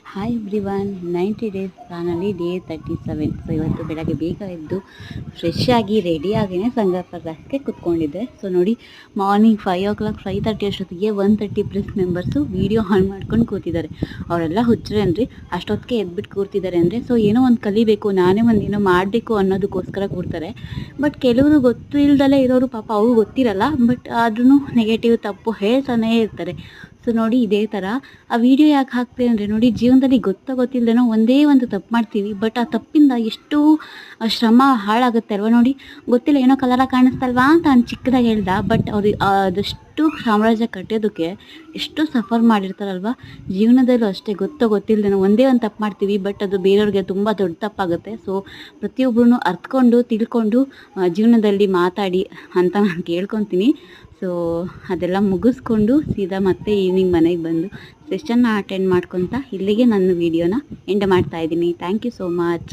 Hi everyone, 90 days ಪ್ಲಾನಲ್ಲಿ day 37. So ಇವತ್ತು ಬೆಳಗ್ಗೆ ಬೇಗ ಎದ್ದು ಫ್ರೆಶ್ ಆಗಿ ರೆಡಿಯಾಗಿಯೇ ಸಂಗಾಪುರ ಕ್ಲಾಸ್ಗೆ ಕೂತ್ಕೊಂಡಿದ್ದೆ. ಸೊ ನೋಡಿ, ಮಾರ್ನಿಂಗ್ 5 o'clock 5:30 ಅಷ್ಟೊತ್ತಿಗೆ 130+ ಮೆಂಬರ್ಸು ವೀಡಿಯೋ ಆನ್ ಮಾಡ್ಕೊಂಡು ಕೂತಿದ್ದಾರೆ. ಅವರೆಲ್ಲ ಹುಚ್ಚರೇನ್ರಿ, ಅಷ್ಟೊತ್ತಿಗೆ ಎದ್ಬಿಟ್ಟು ಕೂರ್ತಿದ್ದಾರೆ ಅಂದರೆ ಸೊ ಏನೋ ಒಂದು ಕಲಿಬೇಕು, ನಾನೇ ಒಂದು ಏನೋ ಮಾಡಬೇಕು ಅನ್ನೋದಕ್ಕೋಸ್ಕರ ಕೂರ್ತಾರೆ. ಬಟ್ ಕೆಲವರು ಗೊತ್ತು ಇಲ್ದಲೇ ಇರೋರು ಪಾಪ ಅವ್ರು ಗೊತ್ತಿರಲ್ಲ, ಬಟ್ ಆದ್ರೂ ನೆಗೆಟಿವ್ ತಪ್ಪು ಹೇಳ್ತಾನೇ ಇರ್ತಾರೆ. ಸೊ ನೋಡಿ, ಇದೇ ಥರ ಆ ವಿಡಿಯೋ ಯಾಕೆ ಹಾಕ್ತೀವಿ ಅಂದರೆ ನೋಡಿ, ಜೀವನದಲ್ಲಿ ಗೊತ್ತಿಲ್ಲದೇನೋ ಒಂದೇ ಒಂದು ತಪ್ಪು ಮಾಡ್ತೀವಿ, ಬಟ್ ಆ ತಪ್ಪಿಂದ ಎಷ್ಟು ಶ್ರಮ ಹಾಳಾಗುತ್ತೆ ಅಲ್ವಾ. ನೋಡಿ, ಗೊತ್ತಿಲ್ಲ ಏನೋ ಕಲರ ಕಾಣಿಸ್ತಲ್ವಾ ಅಂತ ಅವ್ನು ಚಿಕ್ಕದಾಗಿ ಹೇಳ್ದ, ಬಟ್ ಅವ್ರು ಅದಷ್ಟು ಸಾಮ್ರಾಜ್ಯ ಕಟ್ಟೋದಕ್ಕೆ ಎಷ್ಟು ಸಫರ್ ಮಾಡಿರ್ತಾರಲ್ವ. ಜೀವನದಲ್ಲೂ ಅಷ್ಟೇ, ಗೊತ್ತಿಲ್ಲದೇನೋ ಒಂದೇ ಒಂದು ತಪ್ಪು ಮಾಡ್ತೀವಿ, ಬಟ್ ಅದು ಬೇರೆಯವ್ರಿಗೆ ತುಂಬ ದೊಡ್ಡ ತಪ್ಪಾಗುತ್ತೆ. ಸೊ ಪ್ರತಿಯೊಬ್ಬರೂ ಅರ್ತ್ಕೊಂಡು ತಿಳ್ಕೊಂಡು ಜೀವನದಲ್ಲಿ ಮಾತಾಡಿ ಅಂತ ನಾನು ಕೇಳ್ಕೊತೀನಿ. ಸೊ ಅದೆಲ್ಲ ಮುಗಿಸ್ಕೊಂಡು ಸೀದಾ ಮತ್ತೆ ಈವ್ನಿಂಗ್ ಮನೆಗೆ ಬಂದು ಸೆಷನ್ನ ಅಟೆಂಡ್ ಮಾಡ್ಕೊತ ಇಲ್ಲಿಗೆ ನನ್ನ ವೀಡಿಯೋನ ಎಂಡ್ ಮಾಡ್ತಾಯಿದ್ದೀನಿ. Thank you so much.